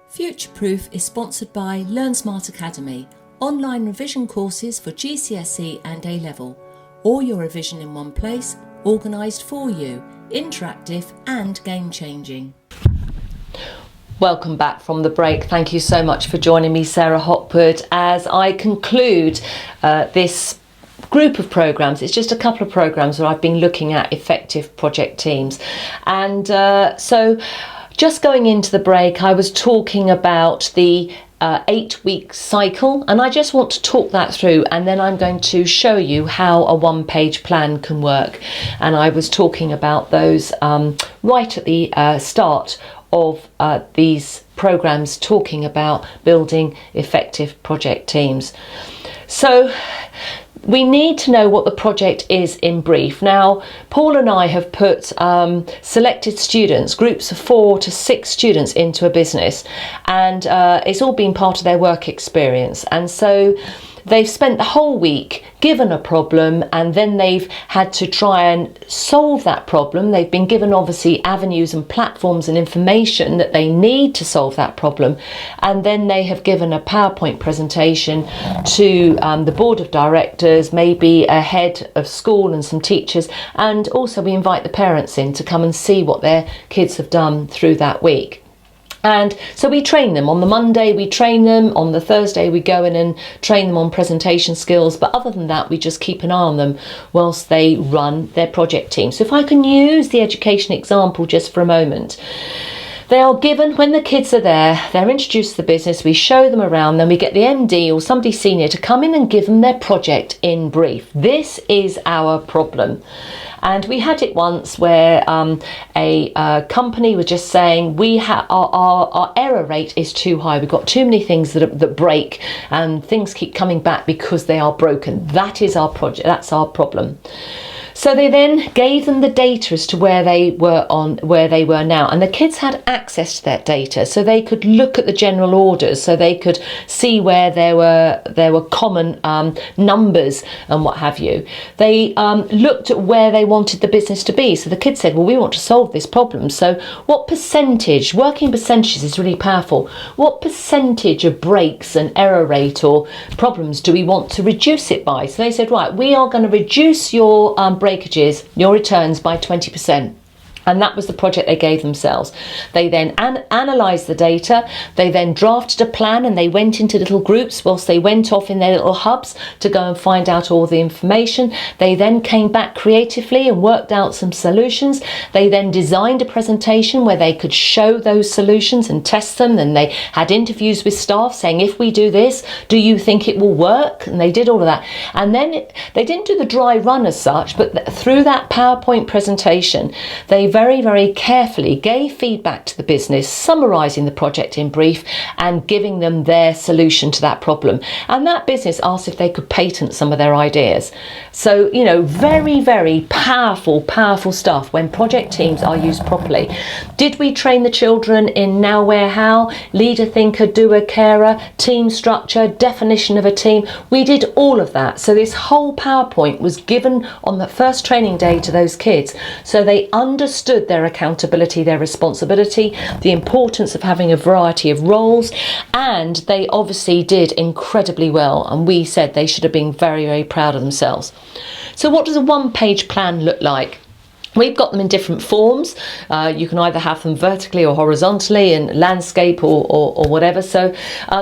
Future-Proof is sponsored by Learn Smart Academy, online revision courses for GCSE and A-Level. All your revision in one place, organised for you, interactive and game-changing. Welcome back from the break. Thank you so much for joining me, Sarah Hopwood, as I conclude this group of programmes. It's just a couple of programmes where I've been looking at effective project teams. And so just going into the break, I was talking about the 8-week cycle, and I just want to talk that through, and then I'm going to show you how a one-page plan can work. And I was talking about those right at the start of these programs, talking about building effective project teams. So we need to know what the project is in brief. Now, Paul and I have put selected students, groups of 4 to 6 students into a business, and it's all been part of their work experience. And so they've spent the whole week given a problem, and then they've had to try and solve that problem. They've been given obviously avenues and platforms and information that they need to solve that problem, and then they have given a PowerPoint presentation to the board of directors, maybe a head of school and some teachers, and also we invite the parents in to come and see what their kids have done through that week. And so we train them. On the Monday we train them, on the Thursday we go in and train them on presentation skills, but other than that we just keep an eye on them whilst they run their project team. So if I can use the education example just for a moment. They are given, when the kids are there, they're introduced to the business, we show them around, then we get the MD or somebody senior to come in and give them their project in brief. This is our problem. And we had it once where a company was just saying our error rate is too high. We've got too many things that break, and things keep coming back because they are broken. That is our project. That's our problem. So they then gave them the data as to where they were now, and the kids had access to that data, so they could look at the general orders, so they could see where there were common numbers and what have you. They looked at where they wanted the business to be. So the kids said, well, we want to solve this problem. So what percentage, working percentages is really powerful. What percentage of breaks and error rate or problems do we want to reduce it by? So they said, right, we are going to reduce your breakages, your returns by 20%. And that was the project they gave themselves. They then analysed the data, they then drafted a plan, and they went into little groups whilst they went off in their little hubs to go and find out all the information. They then came back creatively and worked out some solutions. They then designed a presentation where they could show those solutions and test them. And they had interviews with staff saying, if we do this, do you think it will work? And they did all of that. And then they didn't do the dry run as such, but through that PowerPoint presentation, they very, very carefully gave feedback to the business, summarising the project in brief and giving them their solution to that problem. And that business asked if they could patent some of their ideas. So, you know, very, very powerful stuff when project teams are used properly. Did we train the children in now, where, how, leader, thinker, doer, carer, team structure, definition of a team? We did all of that. So this whole PowerPoint was given on the first training day to those kids, so they understood their accountability, their responsibility, the importance of having a variety of roles, and they obviously did incredibly well, and we said they should have been very, very proud of themselves. So what does a one-page plan look like? We've got them in different forms. You can either have them vertically or horizontally, in landscape or whatever. So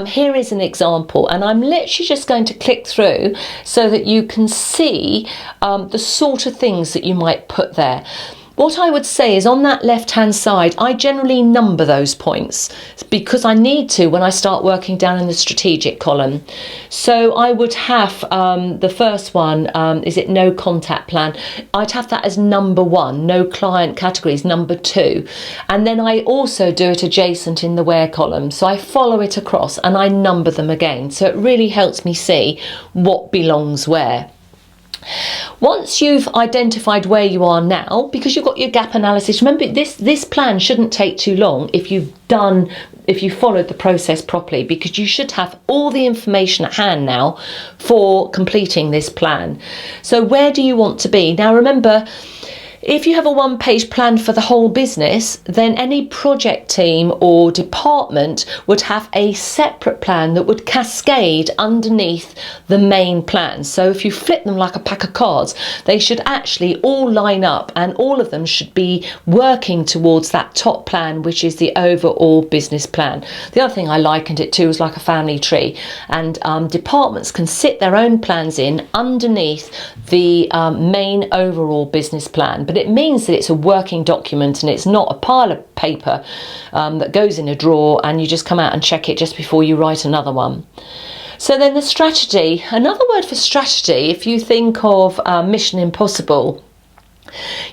here is an example, and I'm literally just going to click through so that you can see the sort of things that you might put there. What I would say is, on that left-hand side, I generally number those points because I need to when I start working down in the strategic column. So I would have the first one, is it no contact plan? I'd have that as number 1, no client categories, number 2. And then I also do it adjacent in the where column. So I follow it across and I number them again. So it really helps me see what belongs where. Once you've identified where you are now, because you've got your gap analysis, remember this plan shouldn't take too long if you followed the process properly, because you should have all the information at hand now for completing this plan. So where do you want to be? Now remember, If you have a one-page plan for the whole business, then any project team or department would have a separate plan that would cascade underneath the main plan. So if you flip them like a pack of cards, they should actually all line up and all of them should be working towards that top plan, which is the overall business plan. The other thing I likened it to is like a family tree, and departments can sit their own plans in underneath the main overall business plan. But it means that it's a working document and it's not a pile of paper that goes in a drawer and you just come out and check it just before you write another one. So then the strategy, another word for strategy, if you think of Mission Impossible,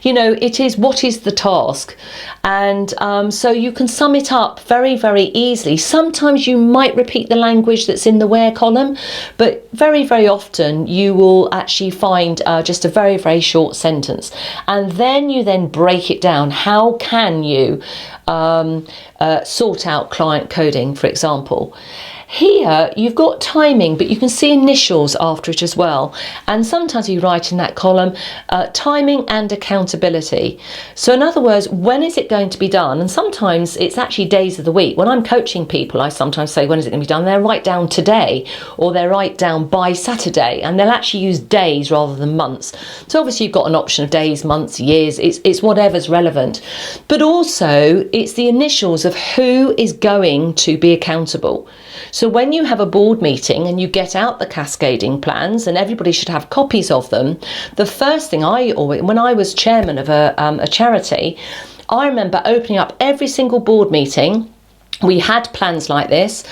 you know, it is what is the task, and so you can sum it up very, very easily. Sometimes you might repeat the language that's in the where column, but very, very often you will actually find just a very, very short sentence, and then you then break it down. How can you sort out client coding, for example? Here you've got timing, but you can see initials after it as well. And sometimes you write in that column timing and accountability. So in other words, when is it going to be done? And sometimes it's actually days of the week. When I'm coaching people, I sometimes say, when is it going to be done? They'll write down today, or they'll write down by Saturday, and they'll actually use days rather than months. So obviously you've got an option of days, months, years. It's whatever's relevant. But also it's the initials of who is going to be accountable. So when you have a board meeting and you get out the cascading plans, and everybody should have copies of them, the first thing when I was chairman of a charity, I remember opening up every single board meeting. We had plans like this,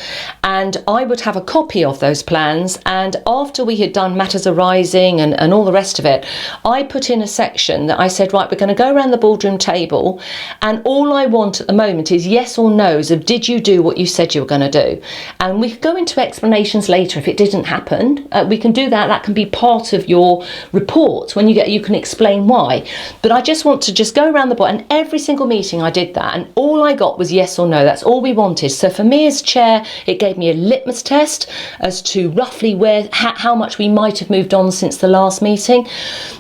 and I would have a copy of those plans, and after we had done matters arising and all the rest of it, I put in a section that I said, right, we're going to go around the boardroom table, and all I want at the moment is yes or no's of did you do what you said you were going to do. And we could go into explanations later if it didn't happen. We can do that. That can be part of your report. When you can explain why. But I just want to just go around the board, and every single meeting I did that, and all I got was yes or no. That's all we wanted. So for me as chair, it gave me a litmus test as to roughly how much we might have moved on since the last meeting.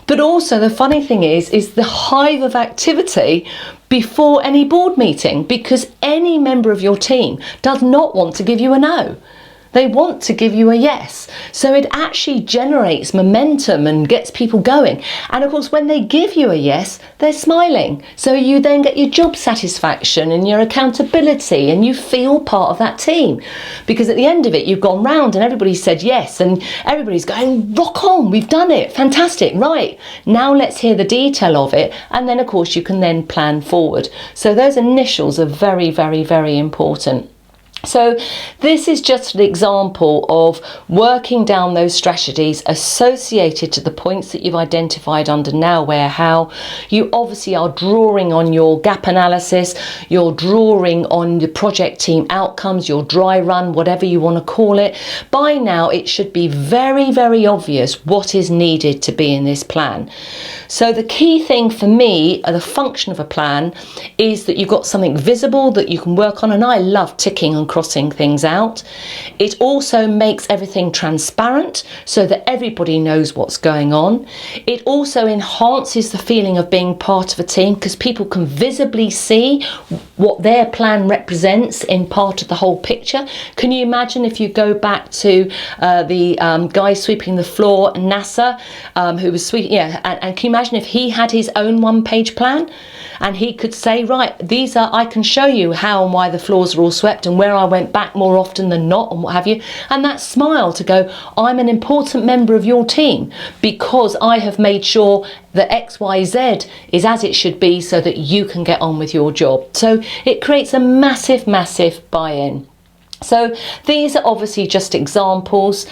But also the funny thing is the hive of activity before any board meeting, because any member of your team does not want to give you a no. They want to give you a yes. So it actually generates momentum and gets people going. And of course, when they give you a yes, they're smiling. So you then get your job satisfaction and your accountability, and you feel part of that team. Because at the end of it, you've gone round and everybody said yes, and everybody's going, rock on, we've done it, fantastic, right. Now let's hear the detail of it. And then of course, you can then plan forward. So those initials are very, very, very important. So this is just an example of working down those strategies associated to the points that you've identified under now, where, how. You obviously are drawing on your gap analysis, you're drawing on the project team outcomes, your dry run, whatever you want to call it. By now, it should be very, very obvious what is needed to be in this plan. So the key thing for me, the function of a plan, is that you've got something visible that you can work on, and I love ticking and crossing things out. It also makes everything transparent so that everybody knows what's going on. It also enhances the feeling of being part of a team, because people can visibly see what their plan represents in part of the whole picture. Can you imagine if you go back to the guy sweeping the floor, NASA, who was sweeping, and can you imagine if he had his own one-page plan? And he could say, right, I can show you how and why the floors are all swept and where I went back more often than not and what have you. And that smile to go, I'm an important member of your team because I have made sure that XYZ is as it should be so that you can get on with your job. So it creates a massive, massive buy-in. So these are obviously just examples.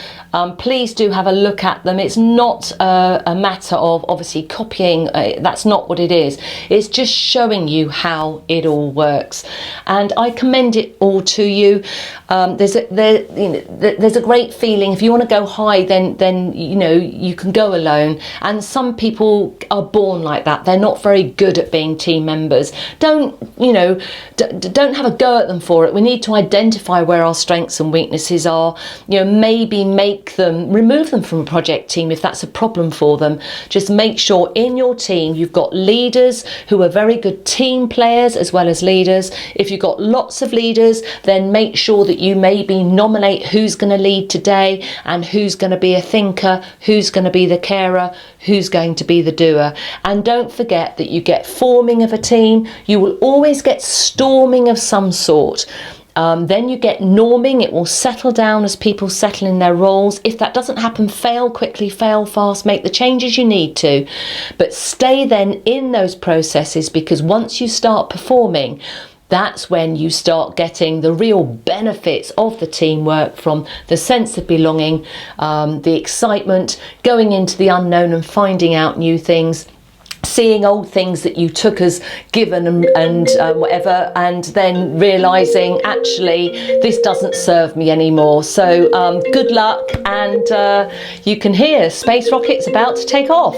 Please do have a look at them. It's not a matter of obviously copying. That's not what it is. It's just showing you how it all works. And I commend it all to you. There's a great feeling. If you want to go high, then you can go alone. And some people are born like that. They're not very good at being team members. Don't have a go at them for it. We need to identify where where our strengths and weaknesses are. Maybe remove them from a project team if that's a problem for them. Just make sure in your team you've got leaders who are very good team players as well as leaders. If you've got lots of leaders, then make sure that you maybe nominate who's going to lead today and who's going to be a thinker, who's going to be the carer, who's going to be the doer. And don't forget that you get forming of a team. You will always get storming of some sort. Then you get norming. It will settle down as people settle in their roles. If that doesn't happen, fail quickly, fail fast, make the changes you need to. But stay then in those processes, because once you start performing, that's when you start getting the real benefits of the teamwork, from the sense of belonging, the excitement, going into the unknown and finding out new things, seeing old things that you took as given and whatever, and then realising, actually, this doesn't serve me anymore. So good luck, and you can hear space rockets about to take off.